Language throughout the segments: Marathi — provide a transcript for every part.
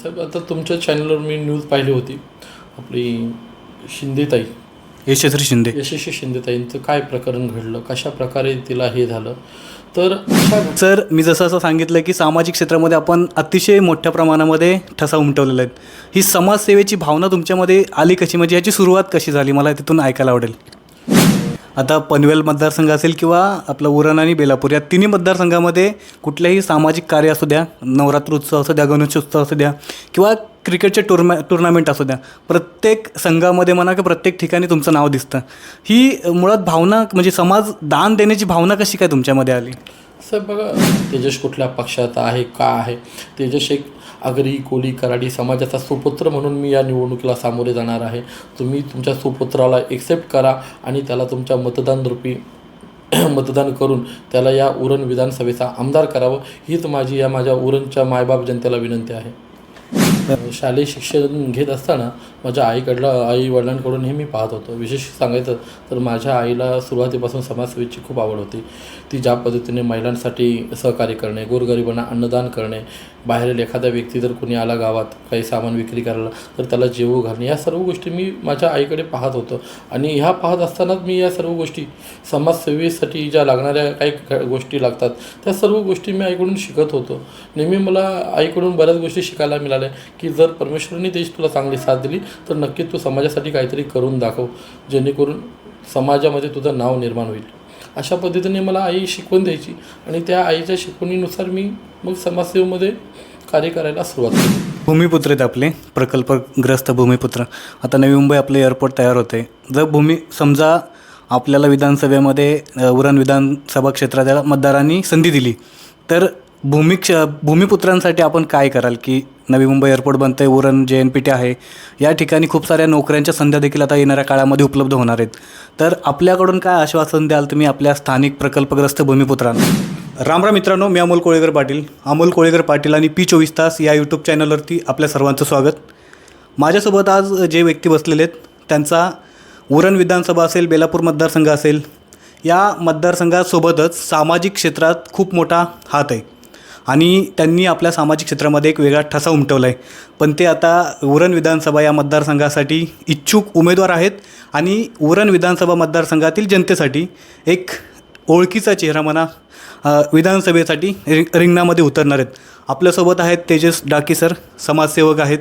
साहेब, आता तुमच्या चॅनलवर मी न्यूज पाहिली होती. आपली शिंदेताई, यशस्वी शिंदे. यशस्वी शिंदेताईंचं काय प्रकरण घडलं, कशा प्रकारे तिला हे झालं, तर सर, मी जसं असं सांगितलं की सामाजिक क्षेत्रामध्ये आपण अतिशय मोठ्या प्रमाणामध्ये ठसा उमटवलेला आहेत. ही समाजसेवेची भावना तुमच्यामध्ये आली कशी, म्हणजे याची सुरुवात कशी झाली, मला तिथून ऐकायला आवडेल. आता पनवेल मतदारसंघ असेल किंवा आपलं उरण आणि बेलापूर या तिन्ही मतदारसंघामध्ये कुठल्याही सामाजिक कार्य असू द्या, नवरात्र उत्सव असू द्या, गणेशोत्सव असू द्या किंवा क्रिकेटचे टुर्नामेंट असू द्या, प्रत्येक संघामध्ये म्हणा की प्रत्येक ठिकाणी तुमचं नाव दिसतं. ही मुळात भावना म्हणजे समाज दान देण्याची भावना कशी काय तुमच्यामध्ये आली? साहेब बघा, तेजस कुठल्या पक्षात आहे, का आहे. तेजस एक आगरी कोली कराडी समाजाचा सुपुत्र म्हणून मी या निवडणुकीला सामोरे जाणार आहे. तुम्ही तुमच्या सुपुत्राला एक्सेप्ट करा आणि त्याला तुमच्या मतदानरूपी मतदान करून त्याला या उरण विधानसभेचा आमदार करावं, हीच माझी या माझ्या उरणच्या मायबाप जनतेला विनंती आहे. शालेय शिक्षण घेत असताना माझ्या आई-वडिलांकडून हे मी पाहत होतो. विशेष सांगायचं तर माझ्या आईला सुरुवातीपासून समाजसेवेची खूप आवड होती. ती ज्या पद्धतीने महिलांसाठी सहकार्य करणे, गोरगरिबांना अन्नदान करणे, बाहेरील एखादा व्यक्ती जर कोणी आला गावात काही सामान विक्री करायला तर त्याला जेवू घालणे, या सर्व गोष्टी मी माझ्या आईकडे पाहत होतो. आणि ह्या पाहत असतानाच मी या सर्व गोष्टी समाजसेवेसाठी ज्या लागणाऱ्या काही गोष्टी लागतात त्या सर्व गोष्टी मी आईकडून शिकत होतो. नेहमी मला आईकडून बऱ्याच गोष्टी शिकायला मिळाल्या की जर परमेश्वराने देश तुला चांगली साथ दिली तर नक्कीच तू समाजासाठी काहीतरी करून दाखव, जेणेकरून समाजामध्ये तुझं नाव निर्माण होईल. अशा पद्धतीने मला आई शिकवण द्यायची आणि त्या आईच्या शिकवणीनुसार मी मग समाजसेवेमध्ये कार्य करायला सुरुवात केली. भूमिपुत्र आहेत आपले, प्रकल्पग्रस्त भूमिपुत्र. आता नवी मुंबई आपले एअरपोर्ट तयार होते. जर समजा आपल्याला विधानसभेमध्ये उरण विधानसभा क्षेत्राच्या मतदारांनी संधी दिली तर भूमिपुत्रांसाठी आपण काय कराल? की नवी मुंबई एअरपोर्ट बनतं आहे, उरण JNPT आहे, या ठिकाणी खूप साऱ्या नोकऱ्यांच्या संध्या देखील आता येणाऱ्या काळामध्ये उपलब्ध होणार आहेत. तर आपल्याकडून काय आश्वासन द्याल तुम्ही आपल्या स्थानिक प्रकल्पग्रस्त भूमिपुत्रांना? राम मित्रांनो, मी अमोल कोळेकर पाटील आणि P24 तास या यूट्यूब चॅनलवरती आपल्या सर्वांचं स्वागत. माझ्यासोबत आज जे व्यक्ती बसलेले आहेत त्यांचा उरण विधानसभा असेल, बेलापूर मतदारसंघ असेल, या मतदारसंघासोबतच सामाजिक क्षेत्रात खूप मोठा हात आहे आणि त्यांनी आपल्या सामाजिक क्षेत्रामध्ये एक वेगळा ठसा उमटवला आहे. पण ते आता उरण विधानसभा या मतदारसंघासाठी इच्छुक उमेदवार आहेत आणि उरण विधानसभा मतदारसंघातील जनतेसाठी एक ओळखीचा चेहरा म्हणा विधानसभेसाठी रिंगणामध्ये उतरणार आहेत. आपल्यासोबत आहेत तेजस डाकी सर, समाजसेवक आहेत.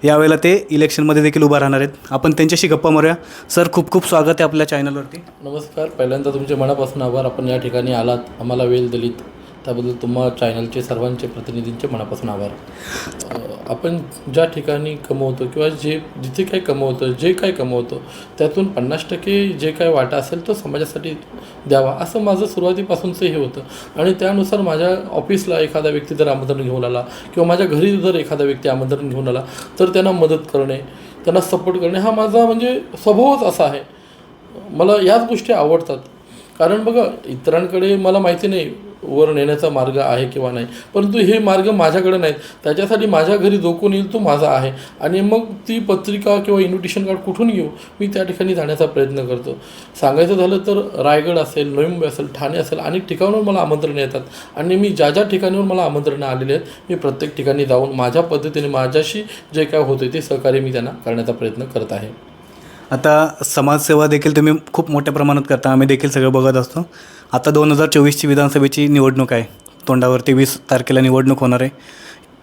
यावेळेला ते इलेक्शनमध्ये देखील उभा राहणार आहेत. आपण त्यांच्याशी गप्पा मारूया. सर, खूप खूप स्वागत आहे आपल्या चॅनलवरती. नमस्कार. पहिल्यांदा तुमचे मनापासून आभार. आपण या ठिकाणी आलात, आम्हाला वेळ दिलीत, त्याबद्दल तुम्हा चॅनलचे सर्वांचे प्रतिनिधींचे मनापासून आभार. आपण ज्या ठिकाणी कमवतो किंवा जिथे काही कमवतो, जे काही कमवतो त्यातून 50% जे काही वाटा असेल तो समाजासाठी द्यावा, असं माझं सुरुवातीपासूनचं हे होतं. आणि त्यानुसार माझ्या ऑफिसला एखादा व्यक्ती जर आमंत्रण घेऊन आला किंवा माझ्या घरी जर एखादा व्यक्ती आमंत्रण घेऊन आला तर त्यांना मदत करणे, त्यांना सपोर्ट करणे हा माझा म्हणजे स्वभावच असा आहे. मला याच गोष्टी आवडतात. कारण बघा, इतरांकडे मला माहिती नाही वर नेण्याचा मार्ग आहे किंवा नाही, परंतु हे मार्ग माझ्याकडे नाहीत. त्याच्यासाठी माझ्या घरी जो कोण येईल तो माझा आहे. आणि मग ती पत्रिका किंवा इन्व्हिटेशन कार्ड कुठून घेऊ, मी त्या ठिकाणी जाण्याचा प्रयत्न करतो. सांगायचं झालं तर रायगड असेल, नवी मुंबई असेल, ठाणे असेल, अनेक ठिकाणावर मला आमंत्रण येतात आणि मी ज्या ठिकाणीवर मला आमंत्रणं आलेली आहेत मी प्रत्येक ठिकाणी जाऊन माझ्या पद्धतीने माझ्याशी जे काय होते ते सहकार्य मी त्यांना करण्याचा प्रयत्न करत आहे. आता समाजसेवा देखील तुम्ही खूप मोठ्या प्रमाणात करता, आम्ही देखील सगळं बघत असतो. आता 2024ची विधानसभेची निवडणूक आहे, तोंडावरती 20 तारखेला निवडणूक होणार आहे.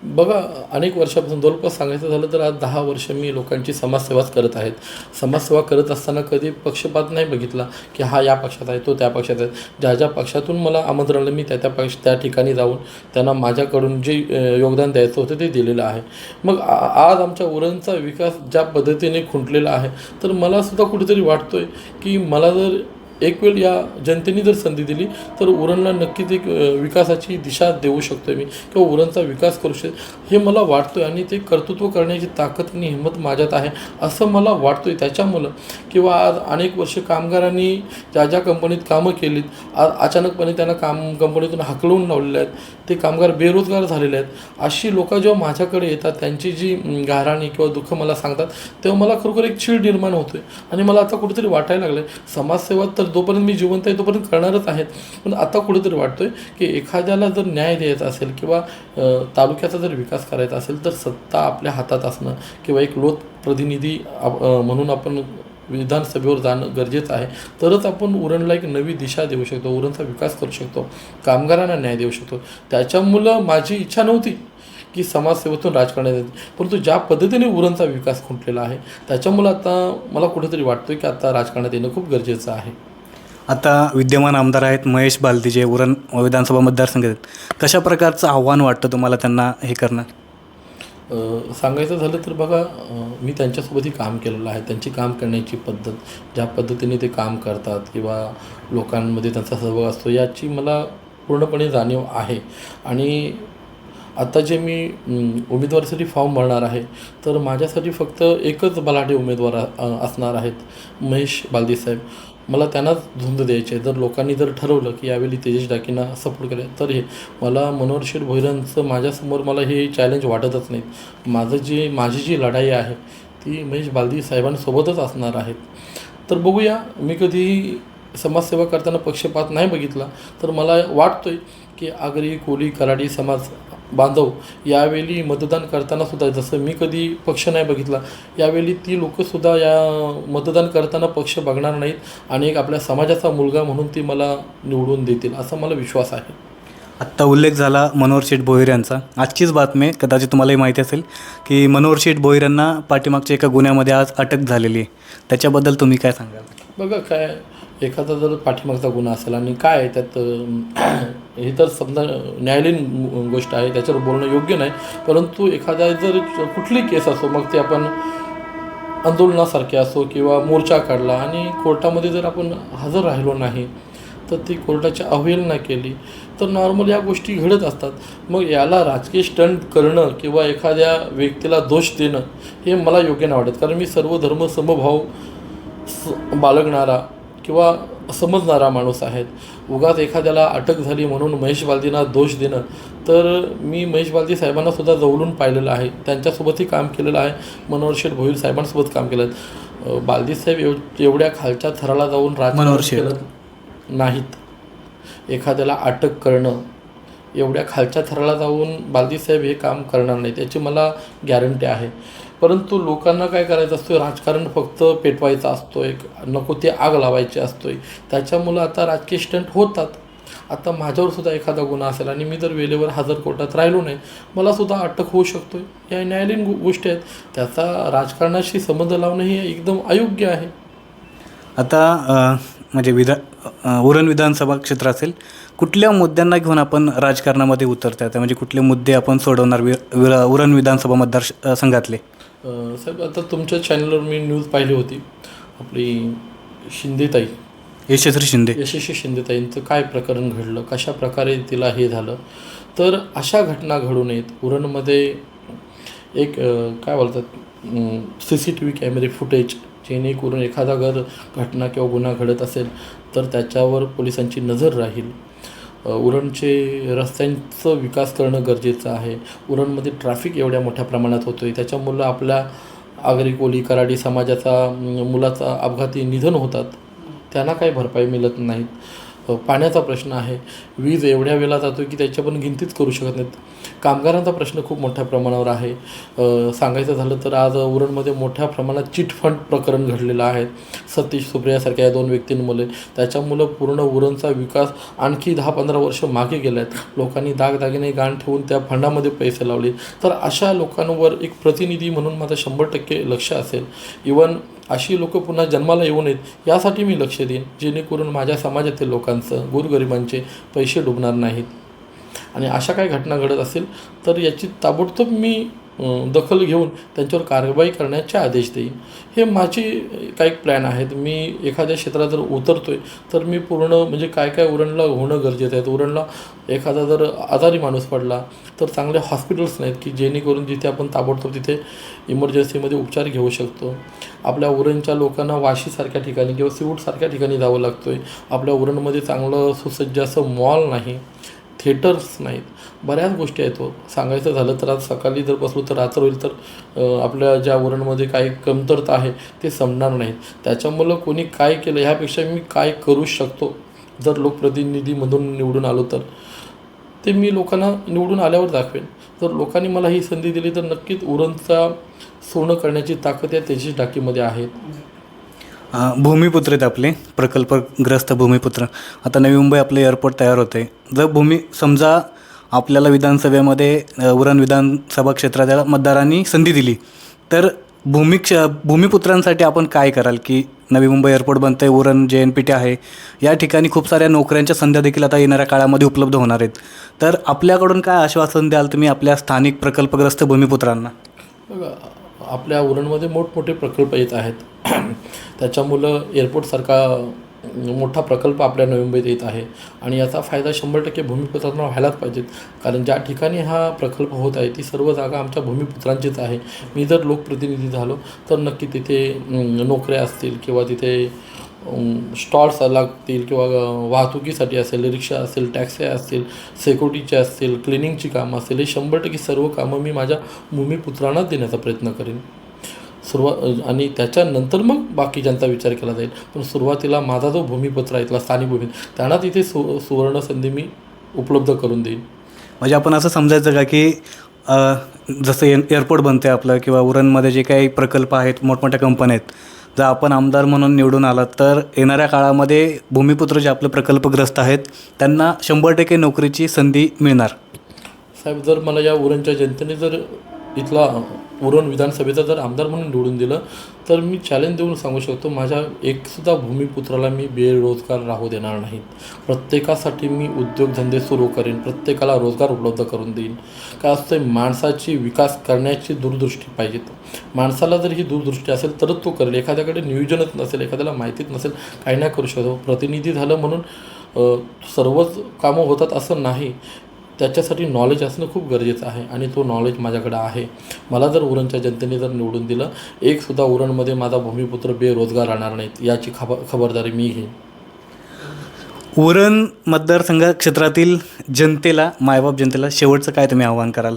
बघा, अनेक वर्षापासून जवळपास सांगायचं झालं तर आज 10 वर्ष मी लोकांची समाजसेवाच करत आहेत. समाजसेवा करत असताना कधी पक्षपात नाही बघितला की हा या पक्षात आहे, तो त्या पक्षात आहे. ज्या पक्षातून मला आमंत्रण आलं मी त्या ठिकाणी जाऊन त्यांना माझ्याकडून जे योगदान द्यायचं होतं ते दिलेलं आहे. मग आज आमच्या उरणचा विकास ज्या पद्धतीने खुंटलेला आहे तर मलासुद्धा कुठेतरी वाटतो आहे की मला जर एक वेळ या जनतेने जर संधी दिली तर उरणला नक्कीच एक विकासाची दिशा देऊ शकतो आहे मी किंवा उरणचा विकास करू शकतो हे मला वाटतो आहे. आणि ते कर्तृत्व करण्याची ताकद आणि हिंमत माझ्यात आहे असं मला वाटतो आहे. त्याच्यामुळं किंवा आज अनेक वर्ष कामगारांनी ज्या कंपनीत कामं केलीत आज अचानकपणे त्यांना कंपनीतून हाकलवून लावलेले आहेत, ते कामगार बेरोजगार झालेले आहेत. अशी लोकं जेव्हा माझ्याकडे येतात त्यांची जी गाऱ्हाणी किंवा दुःख मला सांगतात तेव्हा मला खरोखर एक चीड निर्माण होतो आहे. आणि मला आता कुठेतरी वाटायला लागलं आहे समाजसेवा तर तर जोपर्यंत मी जिवंत आहे तोपर्यंत करणारच आहेत. पण आता कुठेतरी वाटतोय की एखाद्याला जर न्याय द्यायचा असेल किंवा तालुक्याचा जर विकास करायचा असेल तर सत्ता आपल्या हातात असणं किंवा एक लोकप्रतिनिधी म्हणून आपण विधानसभेवर जाणं गरजेचं आहे. तरच आपण उरणला एक नवी दिशा देऊ शकतो, उरणचा विकास करू शकतो, कामगारांना न्याय देऊ शकतो. त्याच्यामुळं माझी इच्छा नव्हती की समाजसेवेतून राजकारणात येते, परंतु ज्या पद्धतीने उरणचा विकास खुंटलेला आहे त्याच्यामुळं आता मला कुठेतरी वाटतं की आता राजकारणात येणं खूप गरजेचं आहे. आता विद्यमान आमदार आहेत महेश बालदी, जे उरण विधानसभा मतदारसंघ आहेत. कशा प्रकारचं आव्हान वाटतं तुम्हाला त्यांना हे करणं? सांगायचं झालं तर बघा, मी त्यांच्यासोबतही काम केलेलं आहे. त्यांची काम करण्याची पद्धत, ज्या पद्धतीने ते काम करतात किंवा लोकांमध्ये त्यांचा सहभाग असतो याची मला पूर्णपणे जाणीव आहे. आणि आता जे मी उमेदवारीसाठी फॉर्म भरणार आहे तर माझ्यासाठी फक्त एकच बलाढ्य उमेदवार असणार आहेत, महेश बालदी साहेब. मला त्यांनाच झुंज द्यायची आहे. जर लोकांनी जर ठरवलं की यावेळी तेजस डाकींना सपोर्ट केला तर हे मला मनोहर शेठ भोईरांचं माझ्यासमोर मला हे चॅलेंज वाटतच नाही. माझी जी लढाई आहे ती महेश बालदी साहेबांसोबतच असणार आहेत. तर बघूया, मी कधीही समाजसेवा करताना पक्षपात नाही बघितला. तर मला वाटतोय की आगरी कोली कराडी समाज बांधव यावेळी मतदान करताना सुद्धा, जसं मी कधी पक्ष नाही बघितला, यावेळी ती लोकंसुद्धा या मतदान करताना पक्ष बघणार नाहीत आणि एक आपल्या समाजाचा मुलगा म्हणून ती मला निवडून देतील असा मला विश्वास आहे. आत्ता उल्लेख झाला मनोहर शेठ भोईर यांचा. आजचीच बातमी, कदाचित तुम्हालाही माहिती असेल, की मनोहर शेठ भोईर यांना पाठीमागच्या एका गुन्ह्यामध्ये आज अटक झालेली आहे. त्याच्याबद्दल तुम्ही काय सांगाल? बघा, काय एखादा जर पाठीमागचा गुन्हा असेल आणि काय आहे त्यात, हे तर समजा न्यायालयीन गोष्ट आहे, त्याच्यावर बोलणं योग्य नाही. परंतु एखादा जर कुठली केस असो, मग ते आपण आंदोलनासारखे असो किंवा मोर्चा काढला आणि कोर्टामध्ये जर आपण हजर राहिलो नाही तर ती कोर्टाची अवहेलना केली तर नॉर्मल या गोष्टी घडत असतात. मग याला राजकीय स्टंट करणं किंवा एखाद्या व्यक्तीला दोष देणं हे मला योग्य नाही वाटत. कारण मी सर्व धर्म समभाव बाळगणारा किंवा समजणारा माणूस आहे. उगाच एखाद्याला अटक झाली म्हणून महेश बालदींना दोष देणं, तर मी महेश बालदी साहेबांनासुद्धा जवळून पाहिलेलं आहे, त्यांच्यासोबतही काम केलेलं आहे, मनोहर शेठ भोईर साहेबांसोबत काम केलं आहे. बालदी साहेब एवढ्या खालच्या थराला जाऊन राजकारण केलं नाहीत. एखाद्याला अटक करणं, एवढ्या खालच्या थराला जाऊन बालदीसाहेब हे काम करणार नाहीत याची मला गॅरंटी आहे. परंतु लोकांना काय करायचं असतं, राजकारण फक्त पेटवायचं असतो, एक नको ते आग लावायची असतोय, त्याच्यामुळं आता राजकीय स्टंट होतात. आता माझ्यावरसुद्धा एखादा गुन्हा असेल आणि मी जर वेळेवर हजर कोर्टात राहिलो नाही, मलासुद्धा अटक होऊ शकतो. या न्यायालयीन गोष्टी आहेत, त्याचा राजकारणाशी संबंध लावणं हे एकदम अयोग्य आहे. आता म्हणजे उरण विधानसभा क्षेत्र असेल, कुठल्या मुद्द्यांना घेऊन आपण राजकारणामध्ये उतरतात, म्हणजे कुठले मुद्दे आपण सोडवणार उरण विधानसभा मतदारसंघातले? साहेब, आता तुमच्या चॅनलवर मी न्यूज पाहिली होती, आपली शिंदेताई, यशस्वी शिंदेताईंचं काय प्रकरण घडलं, कशा प्रकारे तिला हे झालं. तर अशा घटना घडू नयेत. उरणमध्ये एक काय बोलतात CCTV कॅमेरे फुटेज, जेणेकरून एखादा घटना किंवा गुन्हा घडत असेल तर त्याच्यावर पोलिसांची नजर राहील. उरणचे रस्त्यांचं विकास करणं गरजेचं आहे. उरणमध्ये ट्रॅफिक एवढ्या मोठ्या प्रमाणात होतो आहे, त्याच्यामुळं आपल्या आगरी कोली कराडी समाजाचा मुलाचा अपघाती निधन होतात, त्यांना काही भरपाई मिळत नाहीत. पाण्याचा प्रश्न आहे, वीज एवढ्या वेळेला जातो की त्याच्या पण गिनतीच करू शकत नाहीत. कामगारांचा प्रश्न खूप मोठ्या प्रमाणावर आहे. सांगायचं झालं तर आज उरणमध्ये मोठ्या प्रमाणात चिटफंड प्रकरण घडलेलं आहे. सतीश सुप्रियासारख्या या 2 व्यक्तींमुळे, त्याच्यामुळं पूर्ण उरणचा विकास आणखी 10-15 वर्ष मागे गेला आहेत. लोकांनी दागदागिने गाण ठेवून त्या फंडामध्ये पैसे लावले. तर अशा लोकांवर एक प्रतिनिधी म्हणून माझं 100% लक्ष असेल. इवन अशी लोकं पुन्हा जन्माला येऊ नयेत यासाठी मी लक्ष देईन, जेणेकरून माझ्या समाजातील लोकांचं, गोरगरिबांचे पैसे डुबणार नाहीत. आणि अशा काही घटना घडत असेल तर याची ताबडतोब मी दखल घेऊन त्यांच्यावर कारवाई करण्याचे आदेश देईन. हे माझी काही प्लॅन आहेत. मी एखाद्या क्षेत्रात जर उतरतो आहे तर मी पूर्ण म्हणजे काय काय उरणला होणं गरजेचं आहे. उरणला एखादा जर आजारी माणूस पडला तर चांगले हॉस्पिटल्स नाहीत की जेणेकरून जिथे आपण ताबडतोब तिथे इमर्जन्सीमध्ये उपचार घेऊ शकतो. आपल्या उरणच्या लोकांना वाशीसारख्या ठिकाणी किंवा सिवूटसारख्या ठिकाणी जावं लागतो आहे. आपल्या उरणमध्ये चांगलं सुसज्ज असं मॉल नाही, थिएटर्स नाहीत, बऱ्याच गोष्टी आहेत. सांगायचं झालं तर आज सकाळी जर बसलो तर रात्र होईल, तर आपल्या ज्या उरणमध्ये काही कमतरता आहे ते संपणार नाहीत. त्याच्यामुळं कोणी काय केलं ह्यापेक्षा मी काय करू शकतो जर लोकप्रतिनिधीमधून निवडून आलो तर ते मी लोकांना निवडून आल्यावर दाखवेन. जर लोकांनी मला ही संधी दिली तर नक्कीच उरणचा सोनं करण्याची ताकद या तेजस डाकीमध्ये आहे. भूमिपुत्र आहेत आपले प्रकल्पग्रस्त भूमिपुत्र. आता नवी मुंबई आपले एअरपोर्ट तयार होते. जर समजा आपल्याला विधानसभेमध्ये उरण विधानसभा क्षेत्राच्या मतदारांनी संधी दिली तर भूमिपुत्रांसाठी आपण काय कराल? की नवी मुंबई एअरपोर्ट बनतं आहे, उरण JNPT आहे, या ठिकाणी खूप साऱ्या नोकऱ्यांच्या संध्या देखील आता येणाऱ्या काळामध्ये उपलब्ध होणार आहेत. तर आपल्याकडून काय आश्वासन द्याल तुम्ही आपल्या स्थानिक प्रकल्पग्रस्त भूमिपुत्रांना? बघा, आपल्या उरणमध्ये मोठमोठे प्रकल्प येत आहेत. त्याच्यामुळं एअरपोर्टसारखा मोठा प्रकल्प आपल्या नवी मुंबईत येत आहे आणि याचा फायदा 100% भूमिपुत्रांना व्हायलाच पाहिजेत. कारण ज्या ठिकाणी हा प्रकल्प होत आहे ती सर्व जागा आमच्या भूमिपुत्रांचीच आहे. मी जर लोकप्रतिनिधी झालो तर नक्की तिथे नोकऱ्या असतील किंवा तिथे स्टॉल्स लागतील किंवा वाहतुकीसाठी असेल, रिक्षा असेल, टॅक्सी असतील, सिक्युरिटीचे असतील, क्लिनिंगची कामं असतील, हे 100% सर्व कामं मी माझ्या भूमिपुत्रांनाच देण्याचा प्रयत्न करेन. आणि त्याच्यानंतर मग बाकीच्यांचा विचार केला जाईल. पण सुरुवातीला माझा जो भूमिपुत्र आहे इथला स्थानिक भूमी त्यांना तिथे सुवर्ण संधी मी उपलब्ध करून देईन. म्हणजे आपण असं समजायचं का की जसं एअरपोर्ट बनते आपलं किंवा उरणमध्ये जे काही प्रकल्प आहेत, मोठमोठ्या कंपन्या आहेत, जर आपण आमदार म्हणून निवडून आलात तर येणाऱ्या काळामध्ये भूमिपुत्र जे आपले प्रकल्पग्रस्त आहेत त्यांना 100% नोकरीची संधी मिळणार? साहेब, जर मला या उरणच्या जनतेने जर इथला उरण विधानसभेचा जर आमदार म्हणून निवडून दिलं तर मी चॅलेंज देऊन सांगू शकतो, माझ्या एकसुद्धा भूमिपुत्राला मी बेरोजगार राहू देणार नाहीत. प्रत्येकासाठी मी उद्योगधंदे सुरू करेन, प्रत्येकाला रोजगार उपलब्ध करून देईन. काय असतं, माणसाची विकास करण्याची दूरदृष्टी पाहिजे. माणसाला जर ही दूरदृष्टी असेल तरच तो करेल. एखाद्याकडे नियोजनच नसेल, एखाद्याला माहितीच नसेल, काही नाही करू शकतो. प्रतिनिधी झालं म्हणून सर्वच कामं होतात असं नाही. त्याच्यासाठी नॉलेज असणं खूप गरजेचं आहे आणि तो नॉलेज माझ्याकडे आहे. मला जर उरणच्या जनतेने जर निवडून दिलं, एकसुद्धा उरणमध्ये माझा भूमिपुत्र बेरोजगार राहणार नाहीत याची खबरदारी मी घेईन. उरण मतदारसंघ क्षेत्रातील जनतेला, मायबाप जनतेला शेवटचं काय तुम्ही आवाहन कराल?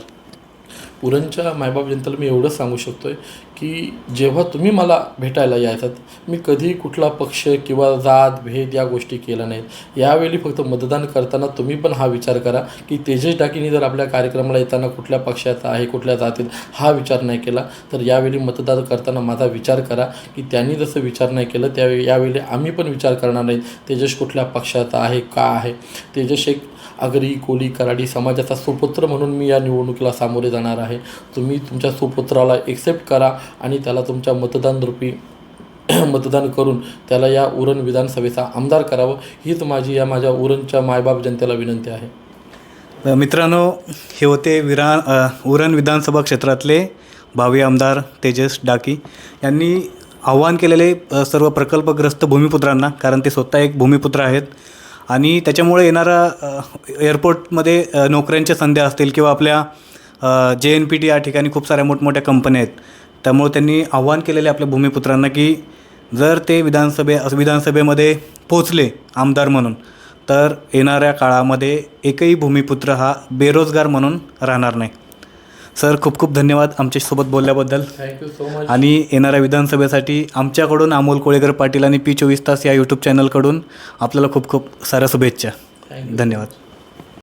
उरणच्या मायबाप जनतेला मी एवढंच सांगू शकतो आहे की जेव्हा तुम्ही मला भेटायला यायचात, मी कधीही कुठला पक्ष किंवा जात भेद या गोष्टी केल्या नाहीत. यावेळी फक्त मतदान करताना तुम्ही पण हा विचार करा की तेजस डाकीने जर आपल्या कार्यक्रमाला येताना कुठल्या पक्षाचा आहे, कुठल्या जातीत, हा विचार नाही केला तर यावेळी मतदान करताना माझा विचार करा की त्यांनी जसं विचार नाही केलं त्यावेळी यावेळी आम्ही पण विचार करणार नाहीत. तेजस कुठल्या पक्षाचा आहे, का आहे. तेजस एक आगरी, कोली, कराडी समाजाचा सुपुत्र म्हणून मी या निवडणुकीला सामोरे जाणार आहे. तुम्ही तुमच्या सुपुत्राला एक्सेप्ट करा आणि त्याला तुमच्या मतदान करून त्याला या उरण विधानसभेचा आमदार करावं, हीच माझी माझ्या उरणच्या मायबाप जनतेला विनंती आहे. मित्रांनो, हे होते उरण विधानसभा क्षेत्रातले भावी आमदार तेजस डाकी यांनी आव्हान केलेले सर्व प्रकल्पग्रस्त भूमिपुत्रांना, कारण ते स्वतः एक भूमिपुत्र आहेत आणि त्याच्यामुळे येणारा एअरपोर्टमध्ये नोकऱ्यांच्या संध्या असतील किंवा आपल्या JNPT या ठिकाणी खूप साऱ्या मोठमोठ्या कंपन्या आहेत. त्यामुळे त्यांनी आव्हान केलेले आपल्या भूमिपुत्रांना की जर ते विधानसभेमध्ये पोचले आमदार म्हणून तर येणाऱ्या काळामध्ये एकही भूमिपुत्र हा बेरोजगार म्हणून राहणार नाही. सर, खूप खूप धन्यवाद आमच्यासोबत बोलल्याबद्दल. Thank you so much. आणि येणाऱ्या विधानसभेसाठी आमच्याकडून अमोल कोळेकर पाटील आणि P24 तास या यूट्यूब चॅनलकडून आपल्याला खूप खूप साऱ्या शुभेच्छा. धन्यवाद.